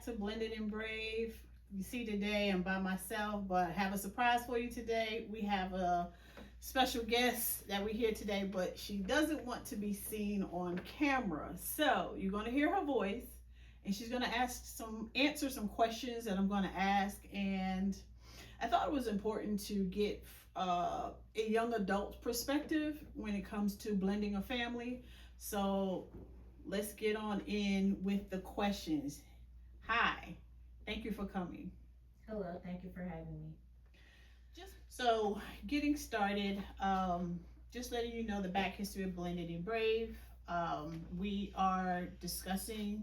back to Blended and Brave. You see, today I'm by myself, but I have a surprise for you today. We have a special guest that we hear today, but she doesn't want to be seen on camera. So you're going to hear her voice, and she's going to answer some questions that I'm going to ask. And I thought it was important to get a young adult perspective when it comes to blending a family. So let's get on in with the questions. Hi, thank you for coming. Hello, thank you for having me. So, getting started, just letting you know the back history of Blended and Brave. We are discussing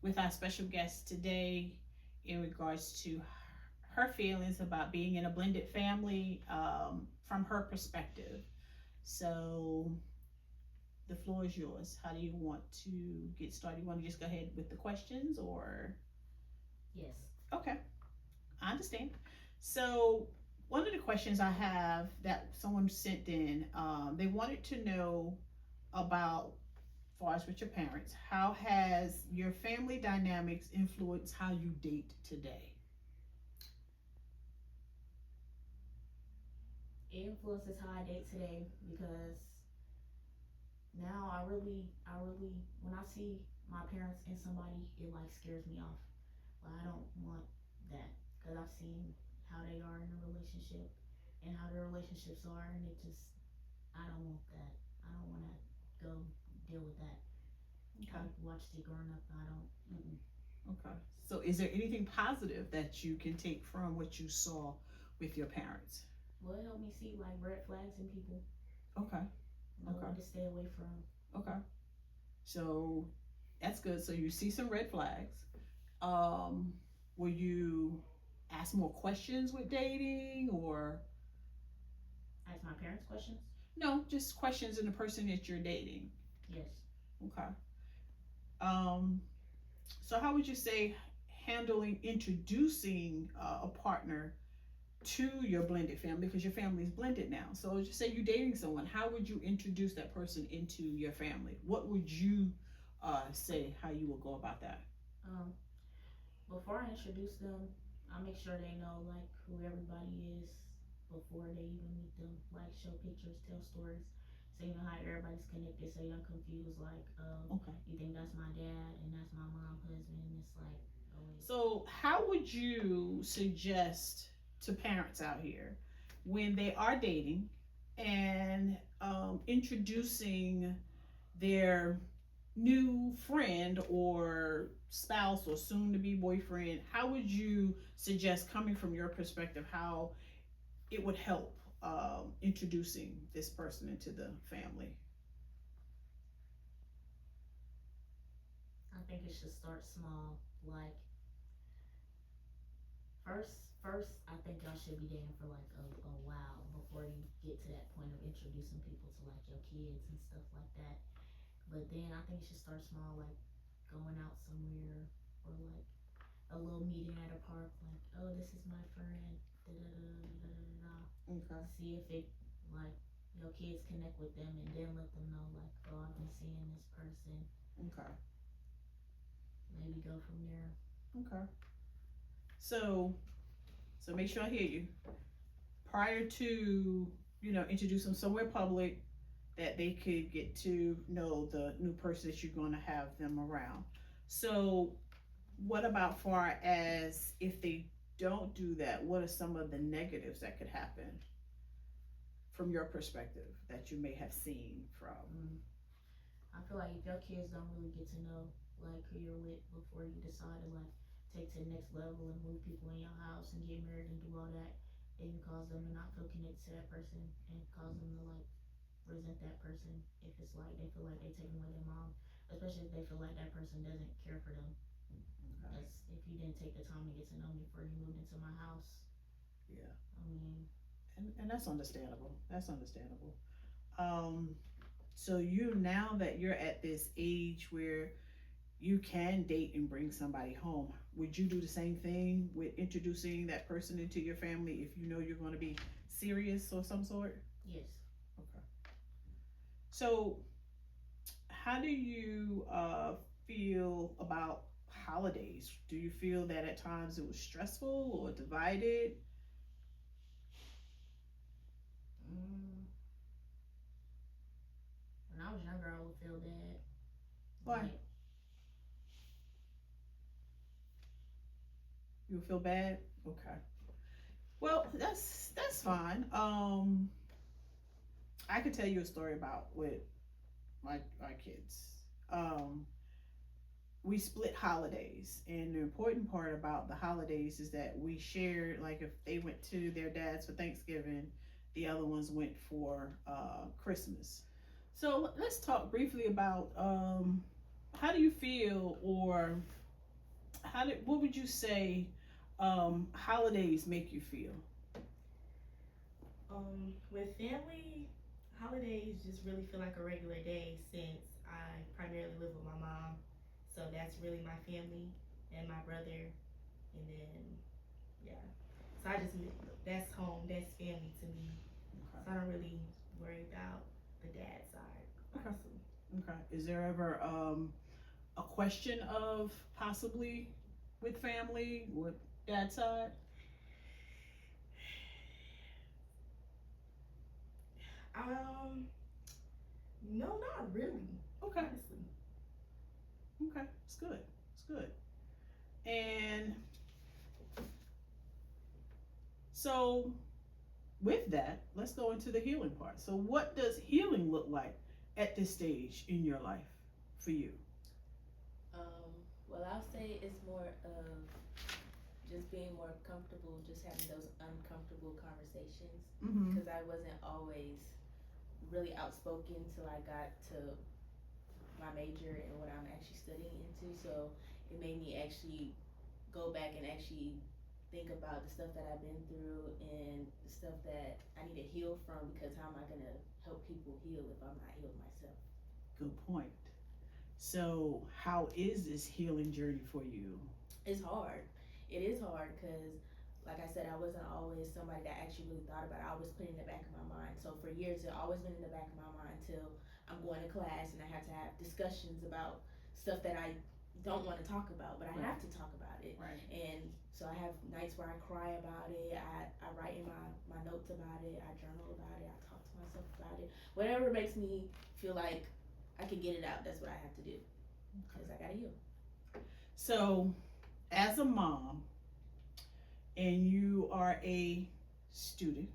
with our special guest today in regards to her feelings about being in a blended family from her perspective. So, the floor is yours. How do you want to get started? You want to just go ahead with the questions or? Yes. Okay, I understand. So, one of the questions I have that someone sent in, they wanted to know about, as far as with your parents, how has your family dynamics influenced how you date today? It influences how I date today because now when I see my parents and somebody, it like scares me off. Like I don't want that because I've seen how they are in a relationship and how their relationships are, and it just I don't want that. I don't want to go deal with that. I Okay. watched it growing up. I don't. Mm-mm. Okay. So, is there anything positive that you can take from what you saw with your parents? Well, it helped me see like red flags in people. Okay. Know Okay. what to stay away from. Okay. So, that's good. So, you see some red flags. Um, will you ask more questions with dating or Ask my parents questions. no, just questions in the person that you're dating? Yes. Okay. Um, so how would you say handling introducing a partner to your blended family because your family is blended now? So just say you're dating someone, how would you introduce that person into your family? What would you say how you would go about that? Um, Before I introduce them, I make sure they know like who everybody is before they even meet them. Like show pictures, tell stories, so you know how everybody's connected. So you don't confuse like, Okay. you think that's my dad and that's my mom, husband. And it's like, oh wait. So, how would you suggest to parents out here when they are dating and introducing their new friend or spouse or soon to be boyfriend? How would you suggest, coming from your perspective, how it would help introducing this person into the family? I think it should start small. Like first, I think y'all should be dating for like a while before you get to that point of introducing people to like your kids and stuff like that. But then I think you should start small, like going out somewhere or like a little meeting at a park, like, oh, this is my friend, da da da da da da da. Okay. See if it like your kids connect with them, and then let them know like, oh, I've been seeing this person. Okay. Maybe go from there. Okay. So, so make sure I hear you. Prior to introduce them somewhere public that they could get to know the new person that you're going to have them around. So what about far as if they don't do that, what are some of the negatives that could happen from your perspective that you may have seen from? Mm. I feel like if your kids don't really get to know like who you're with before you decide to like take to the next level and move people in your house and get married and do all that, it can cause them to not feel connected to that person and cause them to like resent that person if it's like they feel like they taking away their mom, especially if they feel like that person doesn't care for them. Okay. That's if you didn't take the time to get to know me before you moved into my house. Yeah. I mean, And that's understandable. That's understandable. Um, so you, now that you're at this age where you can date and bring somebody home, would you do the same thing with introducing that person into your family if you know you're going to be serious or some sort? yes. Okay. So, how do you feel about holidays? Do you feel that at times it was stressful or divided? Mm, when I was younger, I would feel bad. Why? Like, You feel bad? Okay. Well, that's fine. I could tell you a story about with my kids. Um, we split holidays, and the important part about the holidays is that we shared. Like if they went to their dad's for Thanksgiving, the other ones went for Christmas. So let's talk briefly about how do you feel, or what would you say holidays make you feel? with family, holidays just really feel like a regular day since I primarily live with my mom. So that's really my family and my brother, and then yeah. So that's home, that's family to me. Okay. So I don't really worry about the dad side, Okay. honestly. Okay. Is there ever a question of possibly with family, with dad's side? Um, no, not really, Okay. honestly. Okay. It's good. It's good. And so with that, let's go into the healing part. So what does healing look like at this stage in your life for you? Well, I'll say it's more of just being more comfortable, just having those uncomfortable conversations. Mm-hmm. Because I wasn't always really outspoken till I got to my major and what I'm actually studying into. So it made me actually go back and actually think about the stuff that I've been through and the stuff that I need to heal from, because how am I going to help people heal if I'm not healed myself? Good point. So how is this healing journey for you? It's hard. It is hard because, like I said, I wasn't always somebody that actually really thought about it. I always put it in the back of my mind. So for years, it always been in the back of my mind until I'm going to class and I have to have discussions about stuff that I don't want to talk about, but I Right. have to talk about it. Right. And so I have nights where I cry about it. I write in my notes about it. I journal about it. I talk to myself about it. Whatever makes me feel like I can get it out, that's what I have to do because I gotta heal. So as a mom and you are a student,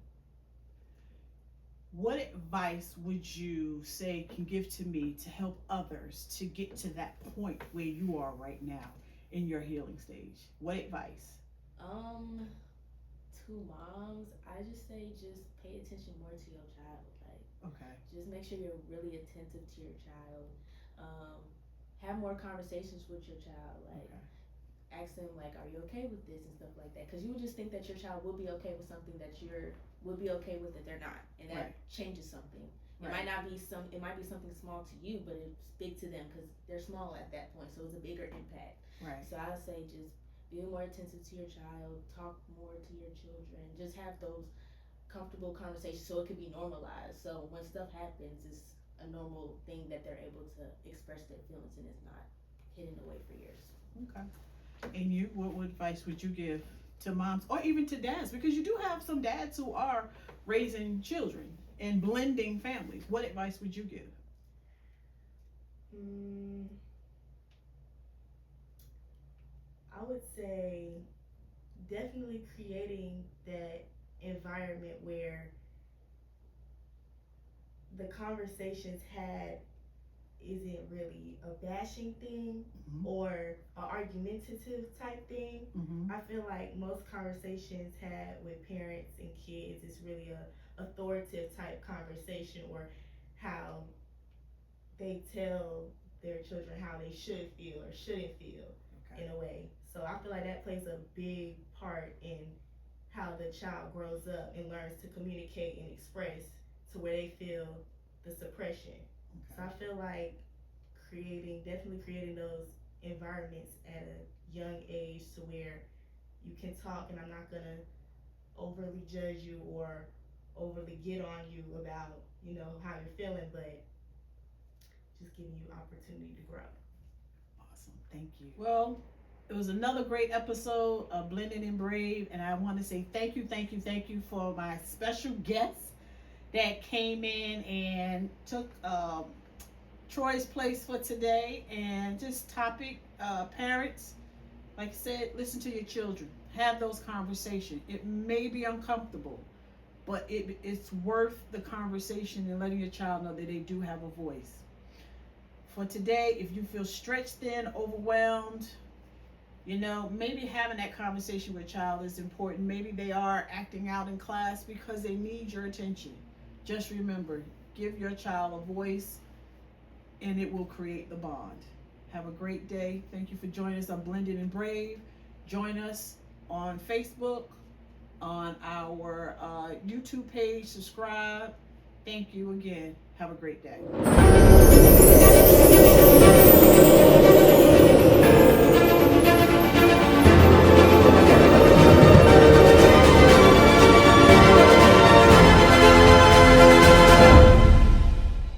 what advice would you say can give to me to help others to get to that point where you are right now in your healing stage? What advice? To moms, I just say just pay attention more to your child. Like, Okay. just make sure you're really attentive to your child. Um, have more conversations with your child. Like, Okay. ask them like, "Are you okay with this?" and stuff like that. Because you would just think that your child will be okay with something that you're would be okay with that they're not, and that Right. changes something. It Right. might not be some. It might be something small to you, but it's big to them because they're small at that point. So it's a bigger impact. Right. So I would say just be more attentive to your child, talk more to your children, just have those comfortable conversations so it could be normalized. So when stuff happens, it's a normal thing that they're able to express their feelings and it's not hidden away for years. Okay. And you, what advice would you give to moms or even to dads? Because you do have some dads who are raising children and blending families. What advice would you give? Mm, I would say definitely creating that environment where the conversations had isn't really a bashing thing Mhm. or a argumentative type thing. Mm-hmm. I feel like most conversations had with parents and kids is really a authoritative type conversation, or how they tell their children how they should feel or shouldn't feel Okay. in a way. So I feel like that plays a big part in how the child grows up and learns to communicate and express to where they feel the suppression. So Okay. I feel like definitely creating those environments at a young age to where you can talk and I'm not gonna overly judge you or overly get on you about, how you're feeling, but just giving you opportunity to grow. Awesome. Thank you. Well, it was another great episode of Blended and Brave, and I want to say thank you for my special guests that came in and took Troy's place for today. And just topic, parents, like I said, listen to your children, have those conversations. It may be uncomfortable, but it's worth the conversation and letting your child know that they do have a voice. For today, if you feel stretched thin, overwhelmed, maybe having that conversation with a child is important. Maybe they are acting out in class because they need your attention. Just remember, give your child a voice and it will create the bond. Have a great day. Thank you for joining us on Blended and Brave. Join us on Facebook, on our YouTube page, subscribe. Thank you again. Have a great day.